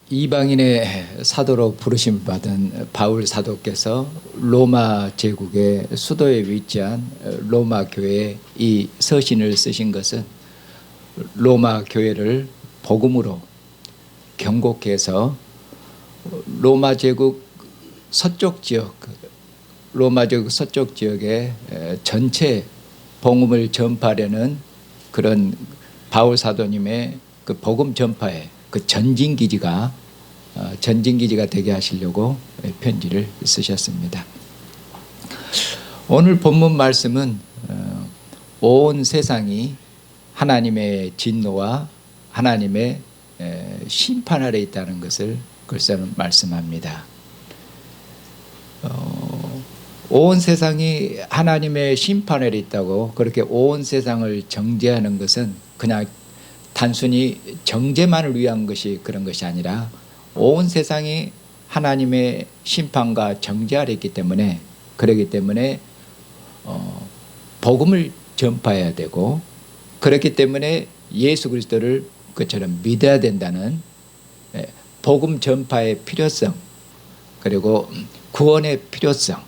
이방인의 사도로 부르심 받은 바울 사도께서 로마 제국의 수도에 위치한 로마 교회에 이 서신을 쓰신 것은 로마 교회를 복음으로 경고해서 로마 제국 서쪽 지역, 로마 제국 서쪽 지역의 전체 복음을 전파하려는 그런 바울 사도님의 그 복음 전파의 그 전진기지가 되게 하시려고 편지를 쓰셨습니다. 오늘 본문 말씀은 온 세상이 하나님의 진노와 하나님의 심판 아래 있다는 것을 글쎄는 말씀합니다. 온 세상이 하나님의 심판 아래 있다고 그렇게 온 세상을 정죄하는 것은 그냥 단순히 정죄만을 위한 것이 그런 것이 아니라 온 세상이 하나님의 심판과 정죄 아래 있기 때문에 그렇기 때문에 복음을 전파해야 되고 그렇기 때문에 예수 그리스도를 그처럼 믿어야 된다는 복음 전파의 필요성, 그리고 구원의 필요성,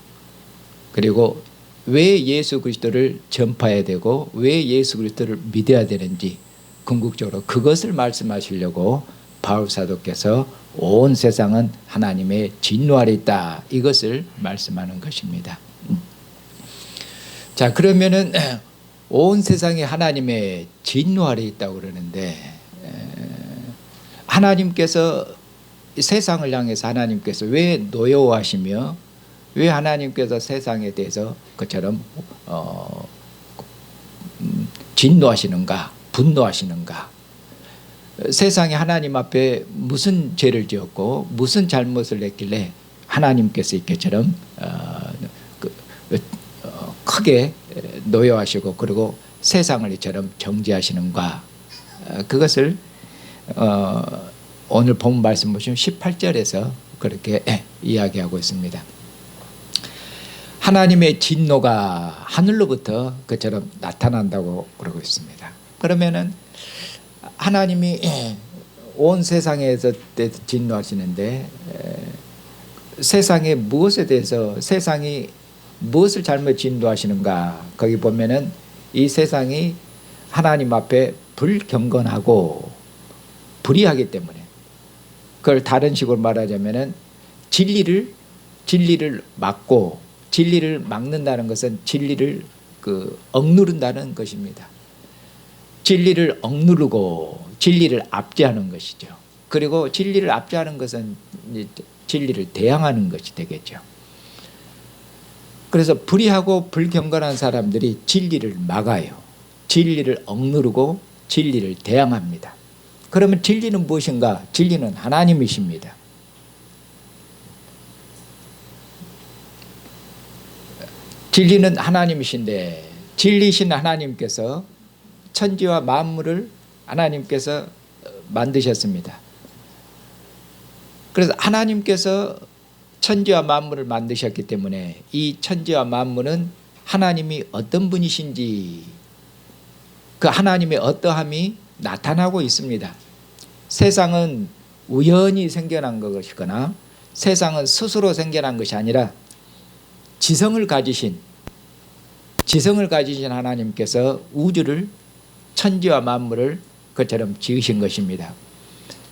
그리고 왜 예수 그리스도를 전파해야 되고 왜 예수 그리스도를 믿어야 되는지 궁극적으로 그것을 말씀하시려고 바울 사도께서 온 세상은 하나님의 진노 아래 있다, 이것을 말씀하는 것입니다. 자, 그러면은 온 세상이 하나님의 진노 아래 있다고 그러는데, 하나님께서 세상을 향해서 하나님께서 왜 노여워하시며 왜 하나님께서 세상에 대해서 그처럼 진노하시는가, 분노하시는가? 세상이 하나님 앞에 무슨 죄를 지었고 무슨 잘못을 했길래 하나님께서 이렇게처럼 크게 노여하시고 그리고 세상을 이처럼 정죄하시는가? 그것을 오늘 본 말씀 보시면 18절에서 그렇게 이야기하고 있습니다. 하나님의 진노가 하늘로부터 그처럼 나타난다고 그러고 있습니다. 그러면은 하나님이 온 세상에서 진노하시는데 세상에 무엇에 대해서, 세상이 무엇을 잘못 진노하시는가? 거기 보면은 이 세상이 하나님 앞에 불경건하고 불의하기 때문에, 그걸 다른 식으로 말하자면은 진리를 막고, 진리를 막는다는 것은 진리를 억누른다는 것입니다. 진리를 억누르고 진리를 압제하는 것이죠. 그리고 진리를 압제하는 것은 진리를 대항하는 것이 되겠죠. 그래서 불의하고 불경건한 사람들이 진리를 막아요. 진리를 억누르고 진리를 대항합니다. 그러면 진리는 무엇인가? 진리는 하나님이십니다. 진리는 하나님이신데 진리신 하나님께서 천지와 만물을 하나님께서 만드셨습니다. 그래서 하나님께서 천지와 만물을 만드셨기 때문에 이 천지와 만물은 하나님이 어떤 분이신지 그 하나님의 어떠함이 나타나고 있습니다. 세상은 우연히 생겨난 것이거나 세상은 스스로 생겨난 것이 아니라 지성을 가지신 하나님께서 우주를, 천지와 만물을 그처럼 지으신 것입니다.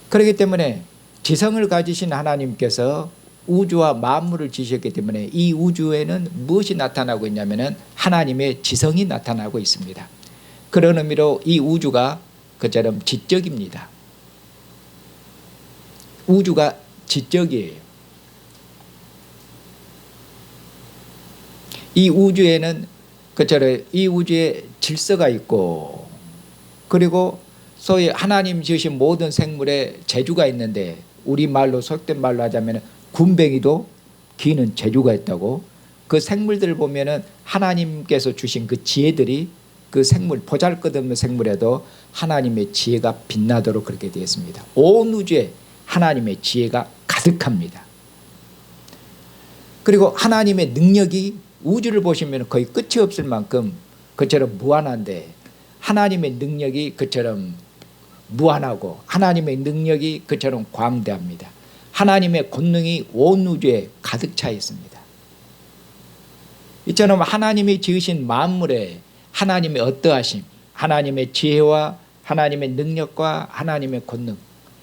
그렇기 때문에 지성을 가지신 하나님께서 우주와 만물을 지으셨기 때문에 이 우주에는 무엇이 나타나고 있냐면은 하나님의 지성이 나타나고 있습니다. 그런 의미로 이 우주가 그처럼 지적입니다. 우주가 지적이에요. 이 우주에는 그처럼 이 우주에 질서가 있고, 그리고 소위 하나님 지으신 모든 생물에 재주가 있는데, 우리 말로 속된 말로 하자면 군뱅이도 기는 재주가 있다고. 그 생물들을 보면은 하나님께서 주신 그 지혜들이 그 생물, 보잘것없는 생물에도 하나님의 지혜가 빛나도록 그렇게 되어 있습니다. 온 우주에 하나님의 지혜가 가득합니다. 그리고 하나님의 능력이 우주를 보시면 거의 끝이 없을 만큼 그처럼 무한한데 하나님의 능력이 그처럼 무한하고 하나님의 능력이 그처럼 광대합니다. 하나님의 권능이 온 우주에 가득 차 있습니다. 이처럼 하나님이 지으신 만물에 하나님의 어떠하심, 하나님의 지혜와 하나님의 능력과 하나님의 권능,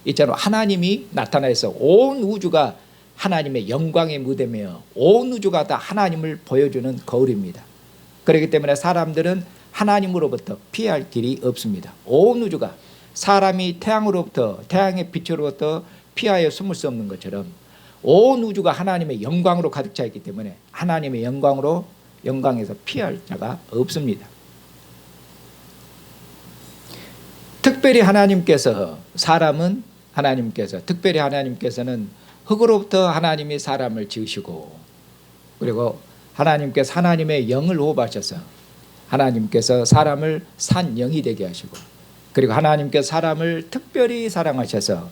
이처럼 하나님이 나타나서 온 우주가 하나님의 영광의 무대며 온 우주가 다 하나님을 보여주는 거울입니다. 그렇기 때문에 사람들은 하나님으로부터 피할 길이 없습니다. 온 우주가 사람이 태양으로부터, 태양의 빛으로부터 피하여 숨을 수 없는 것처럼 온 우주가 하나님의 영광으로 가득 차 있기 때문에 하나님의 영광에서 피할 자가 없습니다. 특별히 특별히 하나님께서는 흙으로부터 하나님이 사람을 지으시고, 그리고 하나님께서 하나님의 영을 호흡하셔서 하나님께서 사람을 산 영이 되게 하시고, 그리고 하나님께서 사람을 특별히 사랑하셔서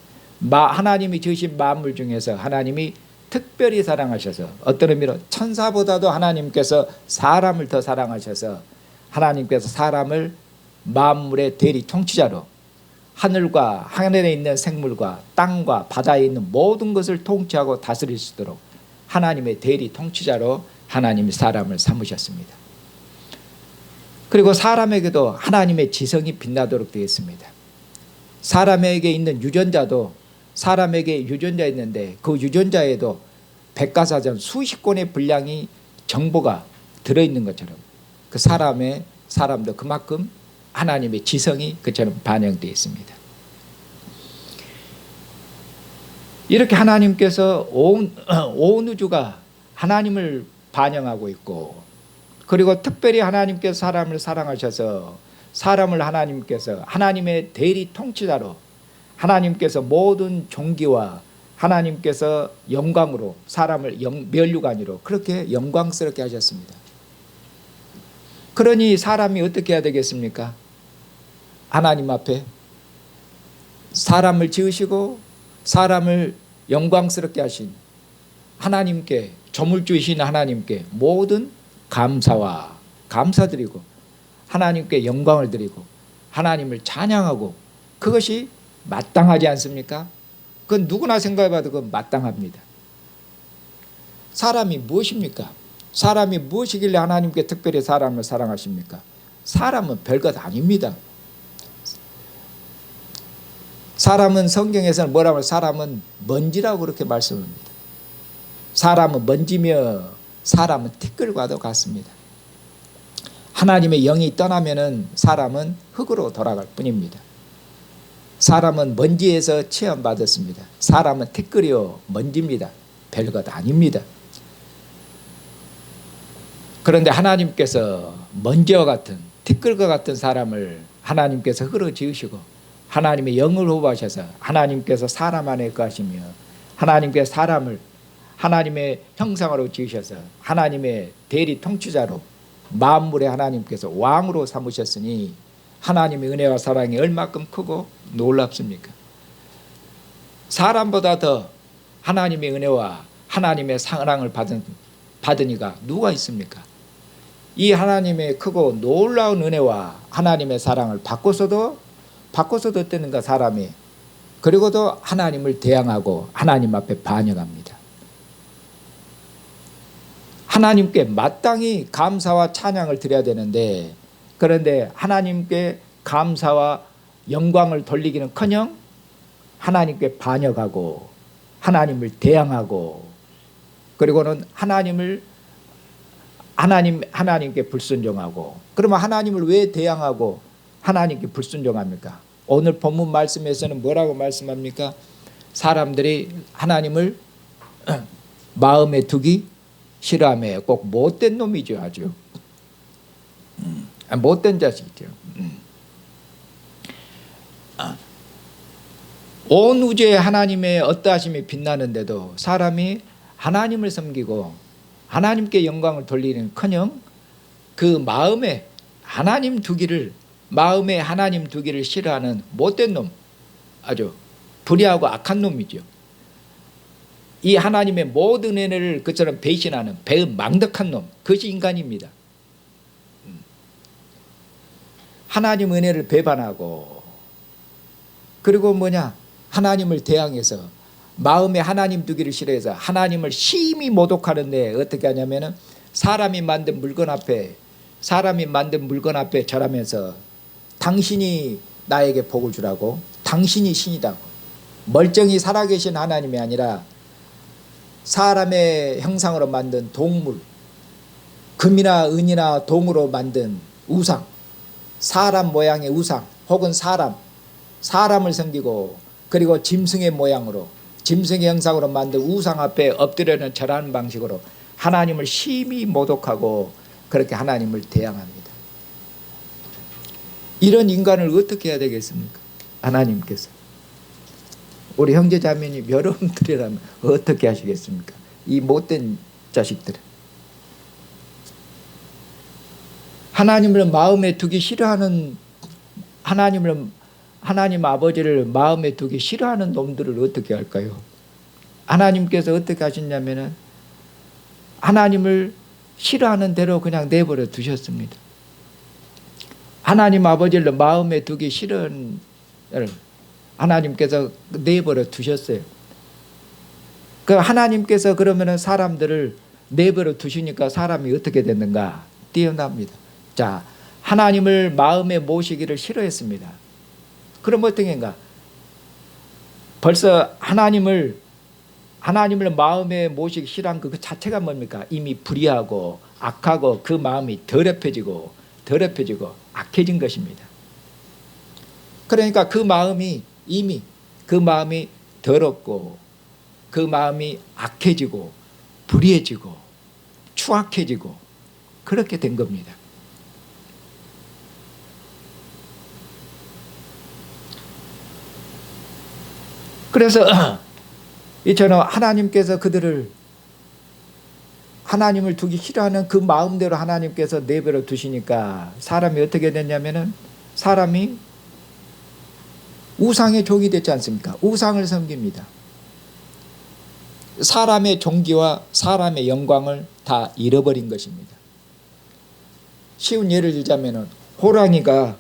하나님이 지으신 만물 중에서 하나님이 특별히 사랑하셔서, 어떤 의미로 천사보다도 하나님께서 사람을 더 사랑하셔서 하나님께서 사람을 만물의 대리 통치자로, 하늘과 하늘에 있는 생물과 땅과 바다에 있는 모든 것을 통치하고 다스릴 수 있도록 하나님의 대리 통치자로 하나님이 사람을 삼으셨습니다. 그리고 사람에게도 하나님의 지성이 빛나도록 되어 있습니다. 사람에게 있는 유전자도, 사람에게 유전자 있는데 그 유전자에도 백과사전 수십 권의 분량이 정보가 들어있는 것처럼 그 사람도 그만큼 하나님의 지성이 그처럼 반영되어 있습니다. 이렇게 하나님께서 온 우주가 하나님을 반영하고 있고, 그리고 특별히 하나님께서 사람을 사랑하셔서 사람을 하나님께서 하나님의 대리 통치자로, 하나님께서 모든 종기와 하나님께서 영광으로 사람을 면류관으로 그렇게 영광스럽게 하셨습니다. 그러니 사람이 어떻게 해야 되겠습니까? 하나님 앞에 사람을 지으시고 사람을 영광스럽게 하신 하나님께, 조물주이신 하나님께 모든 감사와 감사드리고 하나님께 영광을 드리고 하나님을 찬양하고, 그것이 마땅하지 않습니까? 그건 누구나 생각해봐도 그건 마땅합니다. 사람이 무엇입니까? 사람이 무엇이길래 하나님께 특별히 사람을 사랑하십니까? 사람은 별것 아닙니다. 사람은 성경에서는 뭐라고 하면 사람은 먼지라고 그렇게 말씀합니다. 사람은 먼지며 사람은 티끌과도 같습니다. 하나님의 영이 떠나면은 사람은 흙으로 돌아갈 뿐입니다. 사람은 먼지에서 체험받았습니다. 사람은 티끌이요 먼지입니다. 별것 아닙니다. 그런데 하나님께서 먼지와 같은 티끌과 같은 사람을 하나님께서 흙으로 지으시고 하나님의 영을 호흡하셔서 하나님께서 사람 안에 거하시며 하나님께서 사람을 하나님의 형상으로 지으셔서 하나님의 대리 통치자로 만물의 하나님께서 왕으로 삼으셨으니 하나님의 은혜와 사랑이 얼마큼 크고 놀랍습니까? 사람보다 더 하나님의 은혜와 하나님의 사랑을 받은 이가 누가 있습니까? 이 하나님의 크고 놀라운 은혜와 하나님의 사랑을 받고서도 어땠는가 사람이, 그리고도 하나님을 대항하고 하나님 앞에 반역합니다. 하나님께 마땅히 감사와 찬양을 드려야 되는데, 그런데 하나님께 감사와 영광을 돌리기는커녕 하나님께 반역하고 하나님을 대항하고, 그리고는 하나님께 불순종하고. 그러면 하나님을 왜 대항하고 하나님께 불순종합니까? 오늘 본문 말씀에서는 뭐라고 말씀합니까? 사람들이 하나님을 마음에 두기 싫어하며 꼭 못된 놈이죠. 아주 못된 자식이죠. 온 우주에 하나님의 어떠하심이 빛나는데도 사람이 하나님을 섬기고 하나님께 영광을 돌리는커녕 그 마음에 하나님 두기를 싫어하는 못된 놈, 아주 불의하고 악한 놈이죠. 이 하나님의 모든 은혜를 그처럼 배신하는 망덕한 놈, 그것이 인간입니다. 하나님 은혜를 배반하고 그리고 뭐냐, 하나님을 대항해서 마음에 하나님 두기를 싫어해서 하나님을 심히 모독하는데 어떻게 하냐면은 사람이 만든 물건 앞에 절하면서 당신이 나에게 복을 주라고, 당신이 신이다고, 멀쩡히 살아계신 하나님이 아니라 사람의 형상으로 만든 동물, 금이나 은이나 동으로 만든 우상, 사람 모양의 우상 혹은 사람을 섬기고, 그리고 짐승의 모양으로, 짐승의 형상으로 만든 우상 앞에 엎드려는 절하는 방식으로 하나님을 심히 모독하고 그렇게 하나님을 대항합니다. 이런 인간을 어떻게 해야 되겠습니까? 하나님께서 우리 형제자매님 여러분들이라면 어떻게 하시겠습니까? 이 못된 자식들은 하나님을 마음에 두기 싫어하는, 하나님 아버지를 마음에 두기 싫어하는 놈들을 어떻게 할까요? 하나님께서 어떻게 하셨냐면은 하나님을 싫어하는 대로 그냥 내버려 두셨습니다. 하나님 아버지를 마음에 두기 싫은 하나님께서 내버려 두셨어요. 그 하나님께서 그러면은 사람들을 내버려 두시니까 사람이 어떻게 됐는가? 뛰어납니다. 자, 하나님을 마음에 모시기를 싫어했습니다. 그럼 어떻게인가? 벌써 하나님을 마음에 모시기 싫어한 그 자체가 뭡니까? 이미 불의하고 악하고 그 마음이 더럽혀지고 악해진 것입니다. 그러니까 그 마음이 더럽고 그 마음이 악해지고 불의해지고 추악해지고 그렇게 된 겁니다. 그래서 이처럼 하나님께서 하나님을 두기 싫어하는 그 마음대로 하나님께서 내버려 두시니까 사람이 어떻게 됐냐면은 사람이 우상의 종이 됐지 않습니까? 우상을 섬깁니다. 사람의 존귀와 사람의 영광을 다 잃어버린 것입니다. 쉬운 예를 들자면은 호랑이가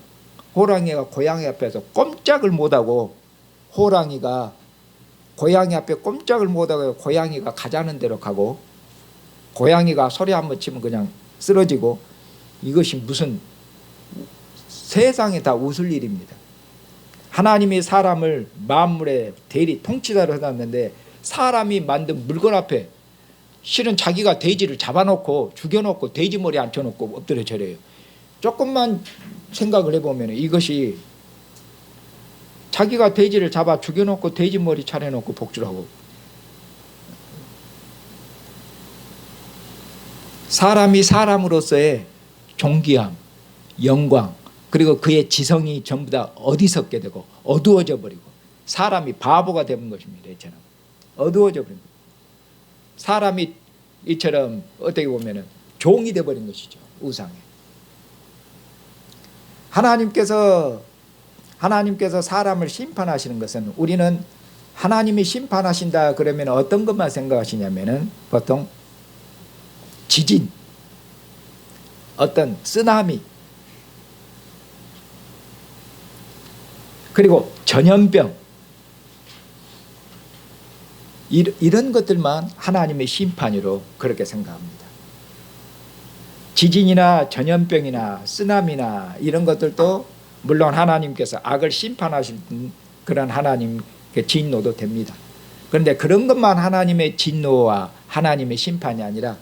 고양이 앞에서 꼼짝을 못하고, 호랑이가 고양이 앞에 꼼짝을 못하고 고양이가 가자는 대로 가고, 고양이가 소리 한번 치면 그냥 쓰러지고, 이것이 무슨 세상에 다 웃을 일입니다. 하나님이 사람을 만물의 대리 통치자로 해놨는데 사람이 만든 물건 앞에 실은 자기가 돼지를 잡아놓고 죽여놓고 돼지 머리 앉혀놓고 엎드려 절해요. 조금만 생각을 해보면 이것이 자기가 돼지를 잡아 죽여놓고 돼지 머리 차려놓고 복주라고, 사람이 사람으로서의 존귀함, 영광, 그리고 그의 지성이 전부 다 어디서게 되고 어두워져 버리고 사람이 바보가 되는 것입니다. 이처럼 어두워져 버린 거예요. 사람이 이처럼 어떻게 보면 종이 되어버린 것이죠. 우상에. 하나님께서 사람을 심판하시는 것은, 우리는 하나님이 심판하신다 그러면 어떤 것만 생각하시냐면은 보통 지진, 어떤 쓰나미, 그리고 전염병, 이런 것들만 하나님의 심판으로 그렇게 생각합니다. 지진이나 전염병이나 쓰나미나 이런 것들도 물론 하나님께서 악을 심판하신 그런 하나님의 진노도 됩니다. 그런데 그런 것만 하나님의 진노와 하나님의 심판이 아니라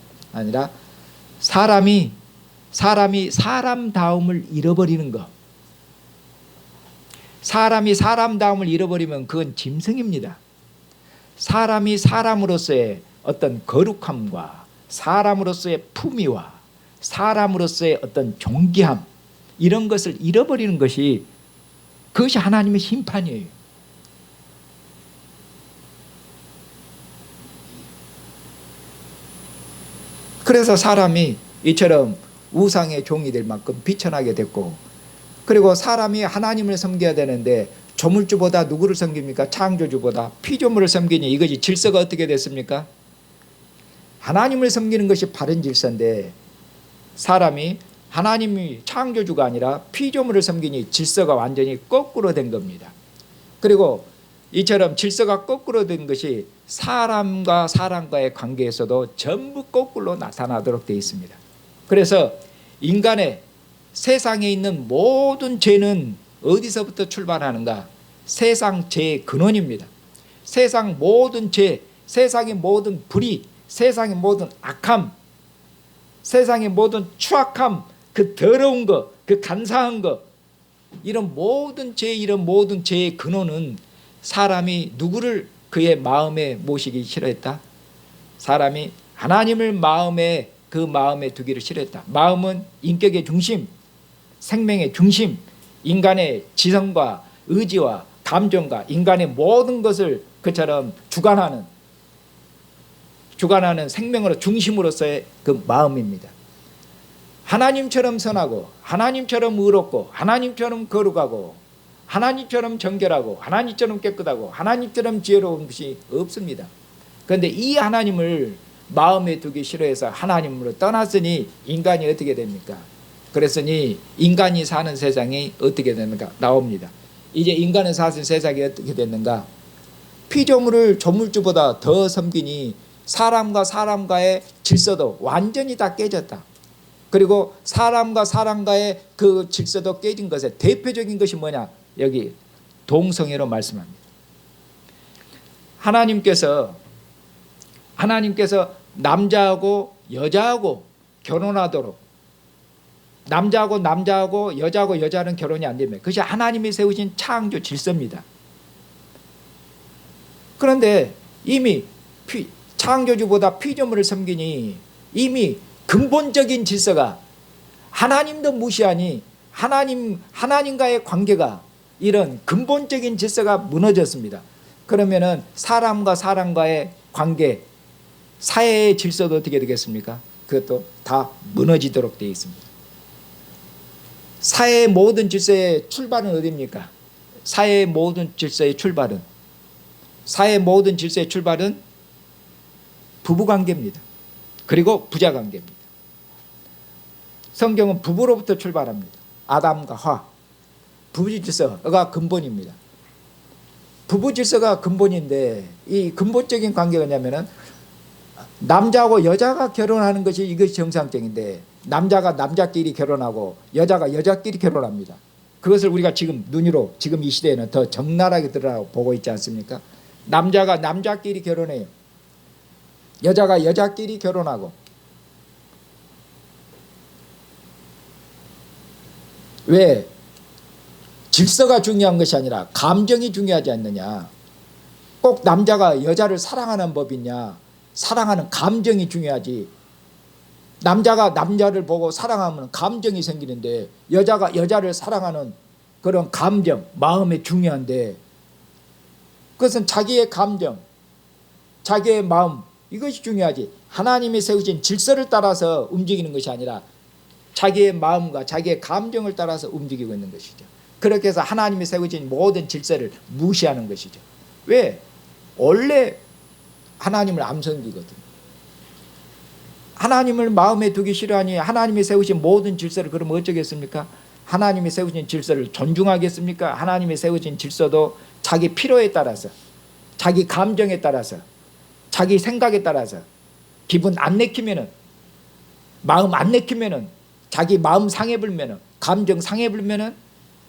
사람이 사람다움을 잃어버리는 것, 사람이 사람다움을 잃어버리면 그건 짐승입니다. 사람이 사람으로서의 어떤 거룩함과 사람으로서의 품위와 사람으로서의 어떤 존귀함, 이런 것을 잃어버리는 것이, 그것이 하나님의 심판이에요. 그래서 사람이 이처럼 우상의 종이 될 만큼 비천하게 됐고, 그리고 사람이 하나님을 섬겨야 되는데 조물주보다 누구를 섬깁니까? 창조주보다 피조물을 섬기니 이것이 질서가 어떻게 됐습니까? 하나님을 섬기는 것이 바른 질서인데 사람이 하나님이 창조주가 아니라 피조물을 섬기니 질서가 완전히 거꾸로 된 겁니다. 그리고 이처럼 질서가 거꾸로 된 것이 사람과 사람과의 관계에서도 전부 거꾸로 나타나도록 되어 있습니다. 그래서 인간의 세상에 있는 모든 죄는 어디서부터 출발하는가? 세상 죄의 근원입니다. 세상 모든 죄, 세상의 모든 불의, 세상의 모든 악함, 세상의 모든 추악함, 그 더러운 것, 그 간사한 것, 이런 모든 죄, 이런 모든 죄의 근원은 사람이 누구를 그의 마음에 모시기 싫어했다? 사람이 하나님을 마음에, 그 마음에 두기를 싫어했다. 마음은 인격의 중심, 생명의 중심, 인간의 지성과 의지와 감정과 인간의 모든 것을 그처럼 주관하는 생명으로 중심으로서의 그 마음입니다. 하나님처럼 선하고 하나님처럼 의롭고 하나님처럼 거룩하고 하나님처럼 정결하고 하나님처럼 깨끗하고 하나님처럼 지혜로운 것이 없습니다. 그런데 이 하나님을 마음에 두기 싫어해서 하나님으로 떠났으니 인간이 어떻게 됩니까? 그랬으니 인간이 사는 세상이 어떻게 되는가 나옵니다. 이제 인간은 사는 세상이 어떻게 됐는가? 피조물을 조물주보다 더 섬기니 사람과 사람과의 질서도 완전히 다 깨졌다. 그리고 사람과 사람과의 그 질서도 깨진 것의 대표적인 것이 뭐냐? 여기 동성애로 말씀합니다. 하나님께서 남자하고 여자하고 결혼하도록, 남자하고 남자하고 여자하고 여자는 결혼이 안 됩니다. 그것이 하나님이 세우신 창조 질서입니다. 그런데 이미 창조주보다 피조물을 섬기니 이미 근본적인 질서가, 하나님도 무시하니 하나님과의 관계가, 이런 근본적인 질서가 무너졌습니다. 그러면은 사람과 사람과의 관계, 사회의 질서도 어떻게 되겠습니까? 그것도 다 무너지도록 되어 있습니다. 사회의 모든 질서의 출발은 어디입니까? 사회의 모든 질서의 출발은 부부관계입니다. 그리고 부자관계입니다. 성경은 부부로부터 출발합니다. 아담과 하, 부부질서가 근본입니다. 부부질서가 근본인데 이 근본적인 관계가 뭐냐면은 남자하고 여자가 결혼하는 것이 이것이 정상적인데 남자가 남자끼리 결혼하고 여자가 여자끼리 결혼합니다. 그것을 우리가 지금 눈으로 지금 이 시대에는 더 적나라하게 보고 있지 않습니까? 남자가 남자끼리 결혼해요. 여자가 여자끼리 결혼하고. 왜? 질서가 중요한 것이 아니라 감정이 중요하지 않느냐? 꼭 남자가 여자를 사랑하는 법이냐? 사랑하는 감정이 중요하지. 남자가 남자를 보고 사랑하면 감정이 생기는데 여자가 여자를 사랑하는 그런 감정, 마음이 중요한데, 그것은 자기의 감정, 자기의 마음, 이것이 중요하지. 하나님이 세우신 질서를 따라서 움직이는 것이 아니라 자기의 마음과 자기의 감정을 따라서 움직이고 있는 것이죠. 그렇게 해서 하나님이 세우신 모든 질서를 무시하는 것이죠. 왜? 원래 하나님을 안 섬기거든. 하나님을 마음에 두기 싫어하니 하나님이 세우신 모든 질서를 그럼 어쩌겠습니까? 하나님이 세우신 질서를 존중하겠습니까? 하나님이 세우신 질서도 자기 필요에 따라서, 자기 감정에 따라서, 자기 생각에 따라서, 기분 안 내키면은, 마음 안 내키면은, 자기 마음 상해 불면은, 감정 상해 불면은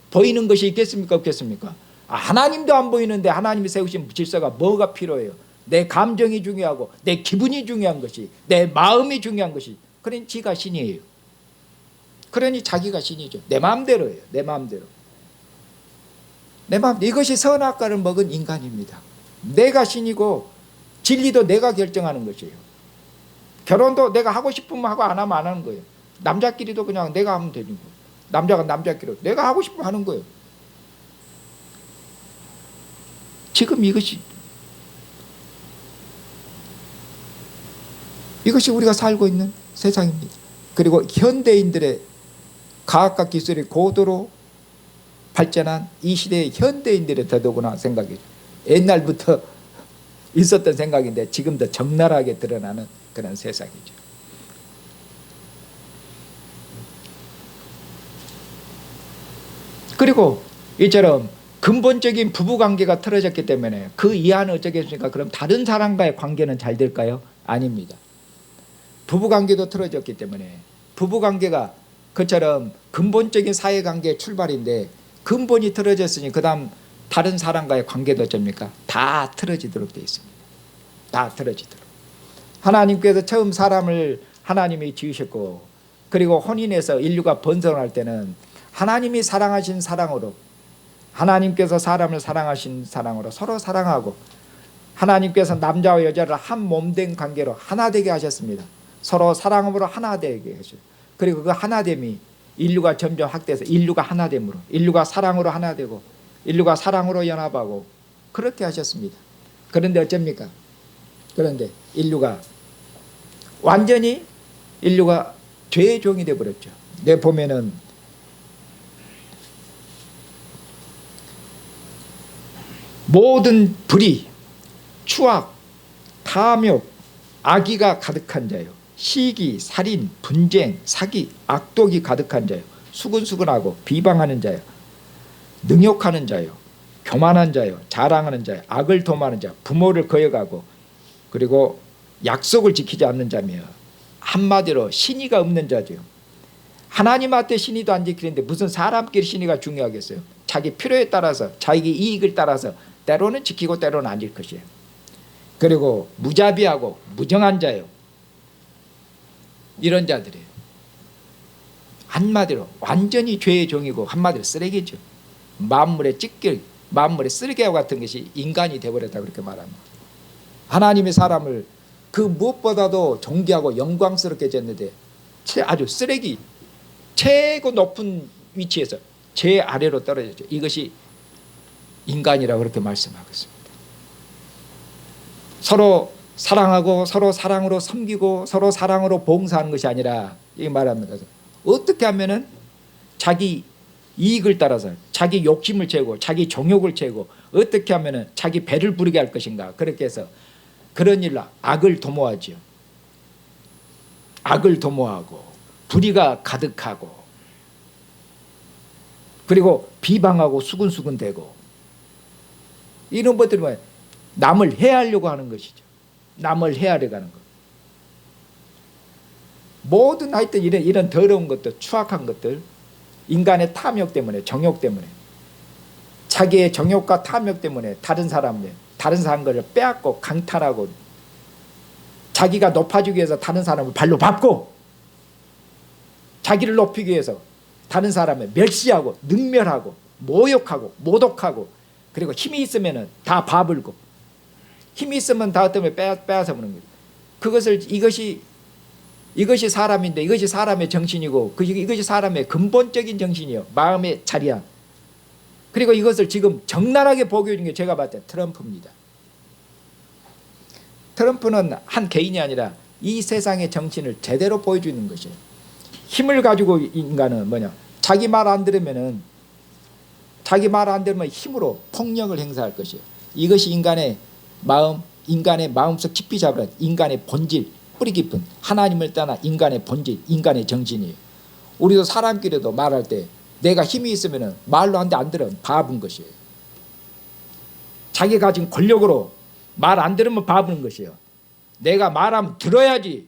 보이는 것이 있겠습니까? 없겠습니까? 하나님도 안 보이는데 하나님이 세우신 질서가 뭐가 필요해요? 내 감정이 중요하고 내 기분이 중요한 것이, 내 마음이 중요한 것이. 그러니 지가 신이에요. 그러니 자기가 신이죠. 내 마음대로예요. 내 마음대로. 이것이 선악과를 먹은 인간입니다. 내가 신이고 진리도 내가 결정하는 것이에요. 결혼도 내가 하고 싶으면 하고 안 하면 안 하는 거예요. 남자끼리도 그냥 내가 하면 되는 거예요. 남자가 남자끼리 내가 하고 싶으면 하는 거예요. 지금 이것이 우리가 살고 있는 세상입니다. 그리고 현대인들의 과학과 기술이 고도로 발전한 이 시대의 현대인들의 더더구나 생각이죠. 옛날부터 있었던 생각인데 지금 더 적나라하게 드러나는 그런 세상이죠. 그리고 이처럼 근본적인 부부관계가 틀어졌기 때문에 그 이하는 어쩌겠습니까? 그럼 다른 사람과의 관계는 잘 될까요? 아닙니다. 부부관계도 틀어졌기 때문에 부부관계가 그처럼 근본적인 사회관계의 출발인데 근본이 틀어졌으니 그 다음 다른 사람과의 관계도 어쩝니까? 다 틀어지도록 되어 있습니다. 다 틀어지도록. 하나님께서 처음 사람을 하나님이 지으셨고 그리고 혼인해서 인류가 번성할 때는 하나님이 사랑하신 사랑으로 하나님께서 사람을 사랑하신 사랑으로 서로 사랑하고 하나님께서 남자와 여자를 한 몸된 관계로 하나 되게 하셨습니다. 서로 사랑으로 하나 되게 하셨어요. 그리고 그 하나됨이 인류가 점점 확대해서 인류가 하나됨으로 인류가 사랑으로 하나 되고 인류가 사랑으로 연합하고 그렇게 하셨습니다. 그런데 어쩝니까? 그런데 인류가 완전히 인류가 죄의 종이 되어버렸죠. 내 보면은 모든 불의, 추악, 탐욕, 악의가 가득한 자요. 시기, 살인, 분쟁, 사기, 악독이 가득한 자요. 수근수근하고 비방하는 자요. 능욕하는 자요. 교만한 자요. 자랑하는 자요. 악을 도모하는 자. 부모를 거역하고 그리고 약속을 지키지 않는 자며 한마디로 신의가 없는 자죠. 하나님한테 신의도 안 지키는데 무슨 사람끼리 신의가 중요하겠어요? 자기 필요에 따라서 자기 이익을 따라서 때로는 지키고 때로는 안 지킬 것이에요. 그리고 무자비하고 무정한 자요. 이런 자들이에요. 한마디로 완전히 죄의 종이고 한마디로 쓰레기죠. 만물의 찌꺼기, 만물의 쓰레기와 같은 것이 인간이 되어버렸다 그렇게 말합니다. 하나님의 사람을 그 무엇보다도 존귀하고 영광스럽게 졌는데 아주 쓰레기 최고 높은 위치에서 제 아래로 떨어졌죠. 이것이 인간이라고 그렇게 말씀하고 있습니다. 서로 사랑하고 서로 사랑으로 섬기고 서로 사랑으로 봉사하는 것이 아니라 이 말합니다. 어떻게 하면은 자기 이익을 따라서 자기 욕심을 채우고 자기 정욕을 채우고 어떻게 하면은 자기 배를 부르게 할 것인가 그렇게 해서 그런 일로 악을 도모하죠. 악을 도모하고 불의가 가득하고 그리고 비방하고 수근수근대고 이런 것들이 뭐예요? 남을 해하려고 하는 것이죠. 남을 해하려고 하는 것. 모든 하여튼 이런 더러운 것들, 추악한 것들, 인간의 탐욕 때문에, 정욕 때문에, 자기의 정욕과 탐욕 때문에 다른 사람을 빼앗고 강탈하고 자기가 높아지기 위해서 다른 사람을 발로 밟고 자기를 높이기 위해서 다른 사람을 멸시하고 능멸하고 모욕하고 모독하고 그리고 힘이 있으면 다 봐불고 힘이 있으면 다 어떤 걸 빼앗아 보는 거예요. 이것이 사람인데 이것이 사람의 정신이고 이것이 사람의 근본적인 정신이요. 마음의 자리야. 그리고 이것을 지금 적나라하게 보여주는 게 제가 봤을 때 트럼프입니다. 트럼프는 한 개인이 아니라 이 세상의 정신을 제대로 보여주는 것이에요. 힘을 가지고 인간은 뭐냐? 자기 말 안 들으면 힘으로 폭력을 행사할 것이에요. 이것이 인간의 마음속 깊이 잡은 인간의 본질, 뿌리 깊은 하나님을 떠나 인간의 본질, 인간의 정신이에요. 우리도 사람끼리도 말할 때 내가 힘이 있으면 말로 한데 안 들으면 바본 것이에요. 자기가 가진 권력으로 말 안 들으면 바보는 것이에요. 내가 말하면 들어야지.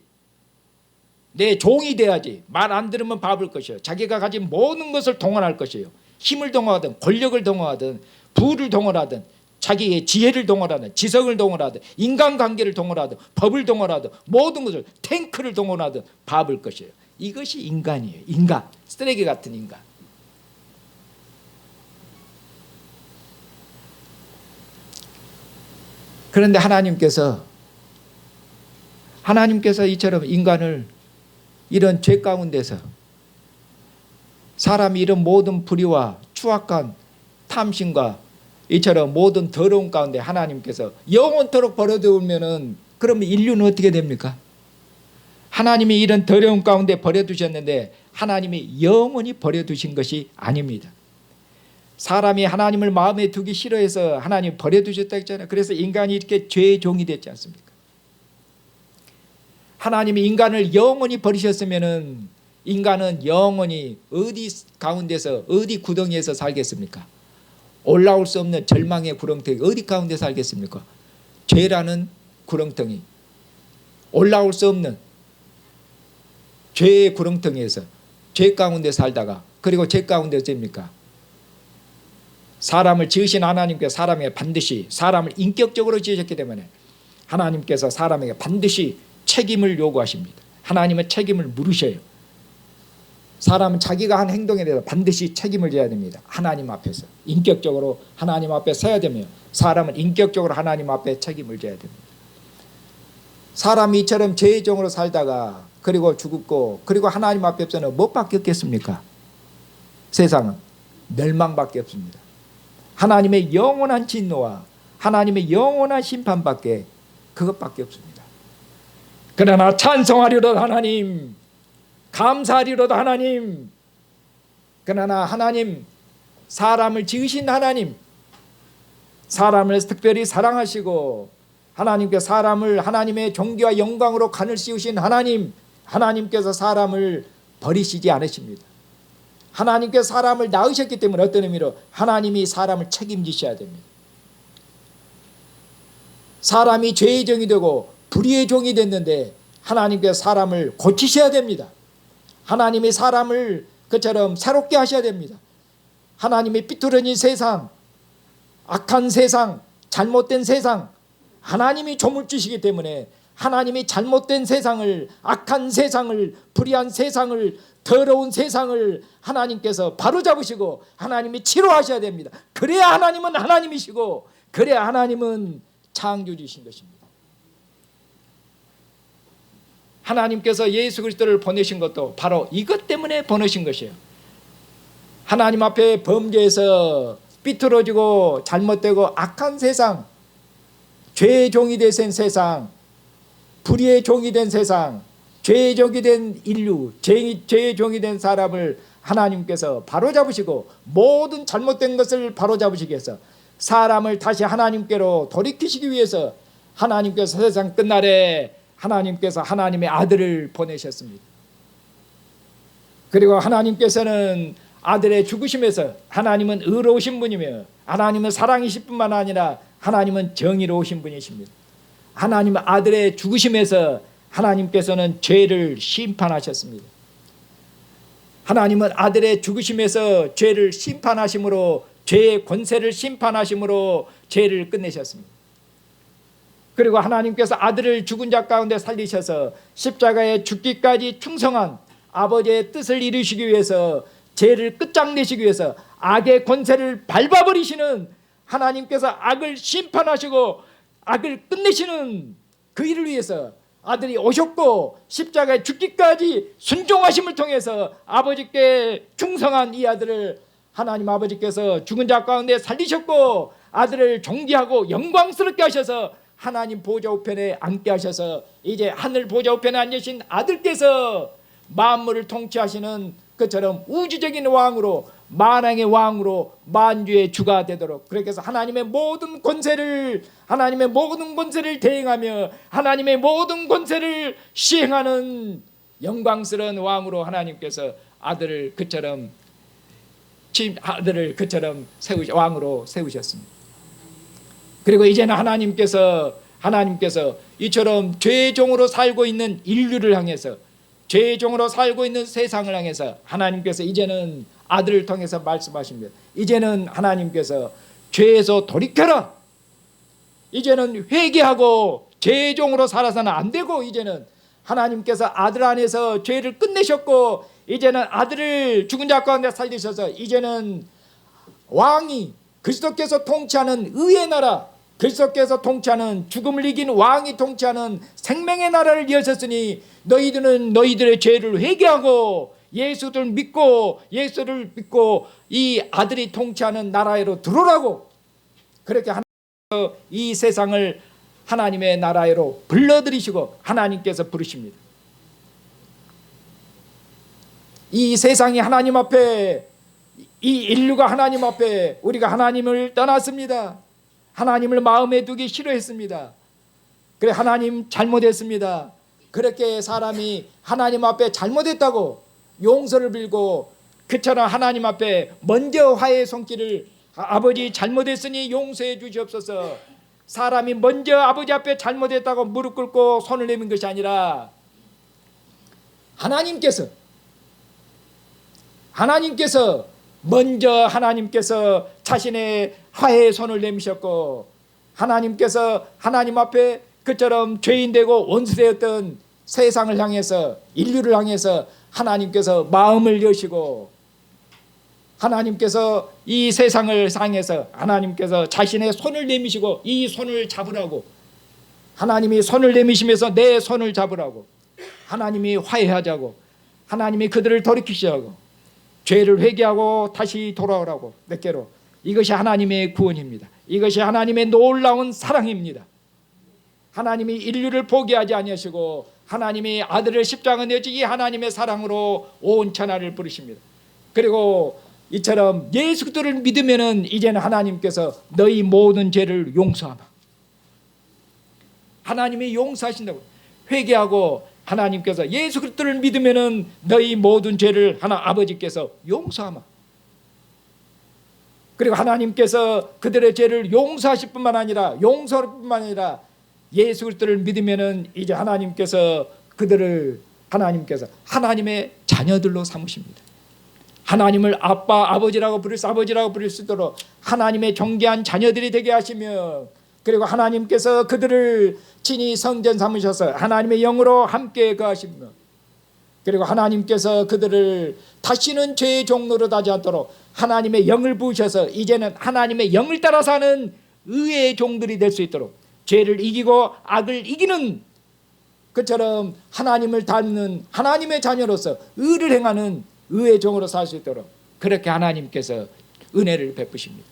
내 종이 돼야지. 말 안 들으면 바볼 것이에요. 자기가 가진 모든 것을 동원할 것이에요. 힘을 동원하든 권력을 동원하든 부를 동원하든 자기의 지혜를 동원하든 지성을 동원하든 인간관계를 동원하든 법을 동원하든 모든 것을 탱크를 동원하든 바볼 것이에요. 이것이 인간이에요. 인간. 쓰레기 같은 인간. 그런데 하나님께서 이처럼 인간을 이런 죄 가운데서 사람이 이런 모든 불의와 추악한 탐심과 이처럼 모든 더러운 가운데 하나님께서 영원토록 버려두면은 그러면 인류는 어떻게 됩니까? 하나님이 이런 더러운 가운데 버려두셨는데 하나님이 영원히 버려두신 것이 아닙니다. 사람이 하나님을 마음에 두기 싫어해서 하나님 버려두셨다 했잖아요. 그래서 인간이 이렇게 죄의 종이 됐지 않습니까? 하나님이 인간을 영원히 버리셨으면은 인간은 영원히 어디 가운데서 어디 구덩이에서 살겠습니까? 올라올 수 없는 절망의 구렁텅이 어디 가운데 살겠습니까? 죄라는 구렁텅이, 올라올 수 없는 죄의 구렁텅이에서 죄 가운데 살다가, 그리고 죄 가운데 어쩝니까? 사람을 지으신 하나님께서 사람에게 반드시, 사람을 인격적으로 지으셨기 때문에 하나님께서 사람에게 반드시 책임을 요구하십니다. 하나님은 책임을 물으셔요. 사람은 자기가 한 행동에 대해서 반드시 책임을 져야 됩니다. 하나님 앞에서 인격적으로 하나님 앞에 서야 되며, 사람은 인격적으로 하나님 앞에 책임을 져야 됩니다. 사람이 이처럼 죄의 종으로 살다가 그리고 죽었고, 그리고 하나님 앞에서는 무엇밖에 없겠습니까? 세상은 멸망밖에 없습니다. 하나님의 영원한 진노와 하나님의 영원한 심판밖에, 그것밖에 없습니다. 그러나 찬송하리로다 하나님, 감사하리로다 하나님. 그러나 하나님, 사람을 지으신 하나님, 사람을 특별히 사랑하시고 하나님께 사람을 하나님의 존귀와 영광으로 간을 씌우신 하나님, 하나님께서 사람을 버리시지 않으십니다. 하나님께서 사람을 낳으셨기 때문에 어떤 의미로 하나님이 사람을 책임지셔야 됩니다. 사람이 죄의 종이 되고 불의의 종이 됐는데 하나님께서 사람을 고치셔야 됩니다. 하나님이 사람을 그처럼 새롭게 하셔야 됩니다. 하나님이 삐뚤어진 세상, 악한 세상, 잘못된 세상, 하나님이 조물주시기 때문에 하나님이 잘못된 세상을, 악한 세상을, 불의한 세상을, 더러운 세상을 하나님께서 바로잡으시고 하나님이 치료하셔야 됩니다. 그래야 하나님은 하나님이시고, 그래야 하나님은 창조주신 것입니다. 하나님께서 예수 그리스도를 보내신 것도 바로 이것 때문에 보내신 것이에요. 하나님 앞에 범죄해서 삐뚤어지고 잘못되고 악한 세상, 죄의 종이 된 세상, 불의의 종이 된 세상, 죄의 종이 된 인류, 죄의 종이 된 사람을 하나님께서 바로잡으시고 모든 잘못된 것을 바로잡으시기 위해서 사람을 다시 하나님께로 돌이키시기 위해서 하나님께서 세상 끝날에 하나님께서 하나님의 아들을 보내셨습니다. 그리고 하나님께서는 아들의 죽으심에서, 하나님은 의로우신 분이며 하나님은 사랑이실 뿐만 아니라 하나님은 정의로우신 분이십니다. 하나님은 아들의 죽으심에서 하나님께서는 죄를 심판하셨습니다. 하나님은 아들의 죽으심에서 죄를 심판하심으로, 죄의 권세를 심판하심으로 죄를 끝내셨습니다. 그리고 하나님께서 아들을 죽은 자 가운데 살리셔서 십자가에 죽기까지 충성한 아버지의 뜻을 이루시기 위해서, 죄를 끝장내시기 위해서 악의 권세를 밟아버리시는 하나님께서 악을 심판하시고 악을 끝내시는 그 일을 위해서 아들이 오셨고, 십자가에 죽기까지 순종하심을 통해서 아버지께 충성한 이 아들을 하나님 아버지께서 죽은 자 가운데 살리셨고, 아들을 존귀하고 영광스럽게 하셔서 하나님 보좌 우편에 앉게 하셔서 이제 하늘 보좌 우편에 앉으신 아들께서 만물을 통치하시는 그처럼 우주적인 왕으로, 만왕의 왕으로 만주의 주가 되도록, 그렇게 해서 하나님의 모든 권세를 대행하며 하나님의 모든 권세를 시행하는 영광스러운 왕으로 하나님께서 아들을 그처럼 왕으로 세우셨습니다. 그리고 이제는 하나님께서 이처럼 죄의 종으로 살고 있는 인류를 향해서, 죄의 종으로 살고 있는 세상을 향해서 하나님께서 이제는 아들을 통해서 말씀하십니다. 이제는 하나님께서 죄에서 돌이켜라. 이제는 회개하고 죄의 종으로 살아서는 안 되고, 이제는 하나님께서 아들 안에서 죄를 끝내셨고, 이제는 아들을 죽은 자 가운데 살리셔서 이제는 왕이, 그리스도께서 통치하는 의의 나라, 그리스도께서 통치하는 죽음을 이긴 왕이 통치하는 생명의 나라를 여셨으니 너희들은 너희들의 죄를 회개하고 예수를 믿고 이 아들이 통치하는 나라로 들어오라고, 그렇게 하나님께서 이 세상을 하나님의 나라로 불러들이시고 하나님께서 부르십니다. 이 세상이 하나님 앞에, 이 인류가 하나님 앞에, 우리가 하나님을 떠났습니다. 하나님을 마음에 두기 싫어했습니다. 그래, 하나님 잘못했습니다. 그렇게 사람이 하나님 앞에 잘못했다고 용서를 빌고 그처럼 하나님 앞에 먼저 화해의 손길을 아버지 잘못했으니 용서해 주시옵소서. 사람이 먼저 아버지 앞에 잘못했다고 무릎 꿇고 손을 내민 것이 아니라 하나님께서 먼저 하나님께서 자신의 화해의 손을 내미셨고, 하나님께서 하나님 앞에 그처럼 죄인 되고 원수되었던 세상을 향해서, 인류를 향해서 하나님께서 마음을 여시고, 하나님께서 이 세상을 향해서 하나님께서 자신의 손을 내미시고 이 손을 잡으라고, 하나님이 손을 내미시면서 내 손을 잡으라고, 하나님이 화해하자고, 하나님이 그들을 돌이키시라고, 죄를 회개하고 다시 돌아오라고 내게로. 이것이 하나님의 구원입니다. 이것이 하나님의 놀라운 사랑입니다. 하나님이 인류를 포기하지 아니하시고 하나님이 아들을 십자가 내주기 하나님의 사랑으로 온 천하를 부르십니다. 그리고 이처럼 예수 그리스도를 믿으면은 이제는 하나님께서 너희 모든 죄를 용서하마. 하나님이 용서하신다고. 회개하고 하나님께서 예수 그리스도를 믿으면은 너희 모든 죄를 아버지께서 용서하마. 그리고 하나님께서 그들의 죄를 용서하실 뿐만 아니라 예수 그리스도를 믿으면은 이제 하나님께서 그들을 하나님의 자녀들로 삼으십니다. 하나님을 아버지라고 부를 수 있도록 하나님의 존귀한 자녀들이 되게 하시며, 그리고 하나님께서 그들을 친히 성전 삼으셔서 하나님의 영으로 함께 거하시며, 그리고 하나님께서 그들을 다시는 죄의 종로로 하지 않도록 하나님의 영을 부으셔서 이제는 하나님의 영을 따라 사는 의의 종들이 될 수 있도록, 죄를 이기고 악을 이기는 그처럼 하나님을 닮는 하나님의 자녀로서 의를 행하는 의의 종으로 살 수 있도록 그렇게 하나님께서 은혜를 베푸십니다.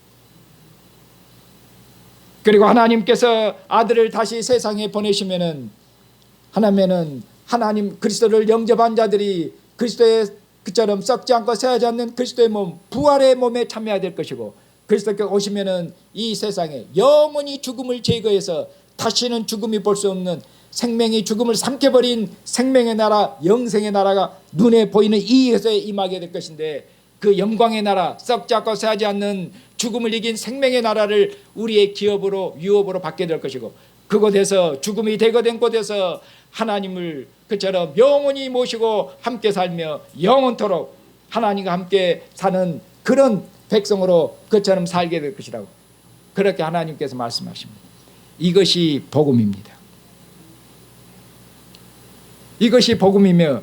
그리고 하나님께서 아들을 다시 세상에 보내시면은 하나님 그리스도를 영접한 자들이 그리스도의 그처럼 썩지 않고 쇠하지 않는 그리스도의 몸, 부활의 몸에 참여해야 될 것이고, 그리스도께 오시면은 이 세상에 영원히 죽음을 제거해서 다시는 죽음이 볼 수 없는 생명이 죽음을 삼켜버린 생명의 나라, 영생의 나라가 눈에 보이는 이 세상에 임하게 될 것인데, 그 영광의 나라, 썩지 않고 쇠하지 않는 죽음을 이긴 생명의 나라를 우리의 기업으로 유업으로 받게 될 것이고, 그곳에서 죽음이 대거된 곳에서 하나님을 그처럼 영원히 모시고 함께 살며 영원토록 하나님과 함께 사는 그런 백성으로 그처럼 살게 될 것이라고 그렇게 하나님께서 말씀하십니다. 이것이 복음입니다. 이것이 복음이며,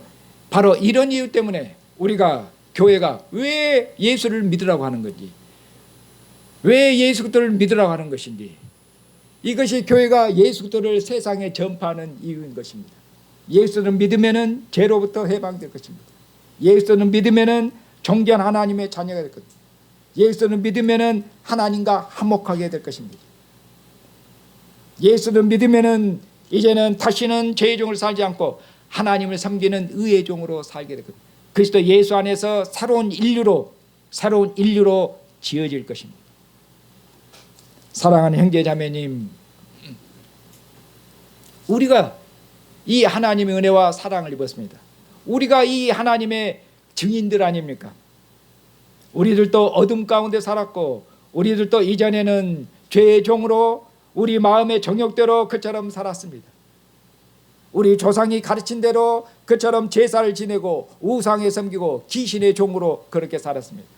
바로 이런 이유 때문에 우리가 교회가 왜 예수를 믿으라고 하는 건지, 왜 예수 그리스도를 믿으라고 하는 것인지, 이것이 교회가 예수 그리스도를 세상에 전파하는 이유인 것입니다. 예수를 믿으면은 죄로부터 해방될 것입니다. 예수를 믿으면은 존귀한 하나님의 자녀가 될 것입니다. 예수를 믿으면은 하나님과 화목하게 될 것입니다. 예수를 믿으면은 이제는 다시는 죄의 종으로 살지 않고 하나님을 섬기는 의의 종으로 살게 될 것입니다. 그리스도 예수 안에서 새로운 인류로 지어질 것입니다. 사랑하는 형제 자매님, 우리가 이 하나님의 은혜와 사랑을 입었습니다. 우리가 이 하나님의 증인들 아닙니까? 우리들도 어둠 가운데 살았고, 우리들도 이전에는 죄의 종으로 우리 마음의 정욕대로 그처럼 살았습니다. 우리 조상이 가르친 대로 그처럼 제사를 지내고 우상에 섬기고 귀신의 종으로 그렇게 살았습니다.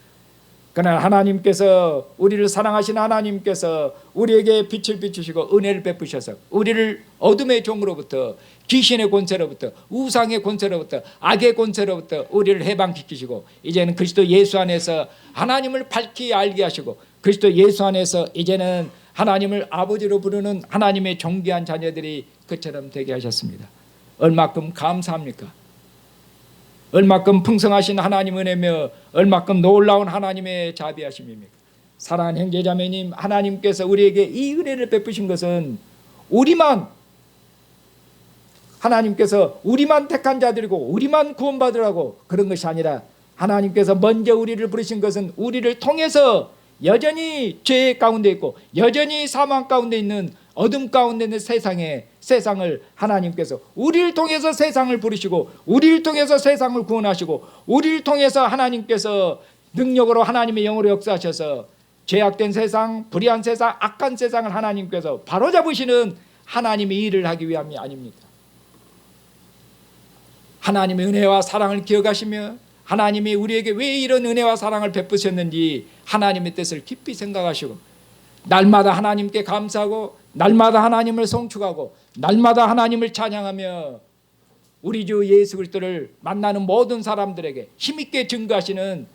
그러나 하나님께서, 우리를 사랑하신 하나님께서 우리에게 빛을 비추시고 은혜를 베푸셔서 우리를 어둠의 종으로부터, 귀신의 권세로부터, 우상의 권세로부터, 악의 권세로부터 우리를 해방시키시고, 이제는 그리스도 예수 안에서 하나님을 밝히 알게 하시고, 그리스도 예수 안에서 이제는 하나님을 아버지로 부르는 하나님의 존귀한 자녀들이 그처럼 되게 하셨습니다. 얼마큼 감사합니까? 얼마큼 풍성하신 하나님 은혜며 얼마큼 놀라운 하나님의 자비하심입니까? 사랑하는 형제자매님, 하나님께서 우리에게 이 은혜를 베푸신 것은 하나님께서 우리만 택한 자들이고 우리만 구원받으라고 그런 것이 아니라, 하나님께서 먼저 우리를 부르신 것은 우리를 통해서 여전히 죄 가운데 있고 여전히 사망 가운데 있는 어둠 가운데 있는 세상을 하나님께서 우리를 통해서 세상을 부르시고, 우리를 통해서 세상을 구원하시고, 우리를 통해서 하나님께서 능력으로 하나님의 영으로 역사하셔서 죄악된 세상, 불의한 세상, 악한 세상을 하나님께서 바로잡으시는 하나님의 일을 하기 위함이 아닙니까? 하나님의 은혜와 사랑을 기억하시며 하나님이 우리에게 왜 이런 은혜와 사랑을 베푸셨는지 하나님의 뜻을 깊이 생각하시고 날마다 하나님께 감사하고 날마다 하나님을 송축하고 날마다 하나님을 찬양하며 우리 주 예수 그리스도를 만나는 모든 사람들에게 힘있게 증거하시는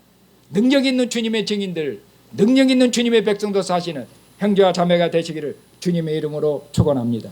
능력 있는 주님의 증인들, 능력 있는 주님의 백성도 사시는 형제와 자매가 되시기를 주님의 이름으로 축원합니다.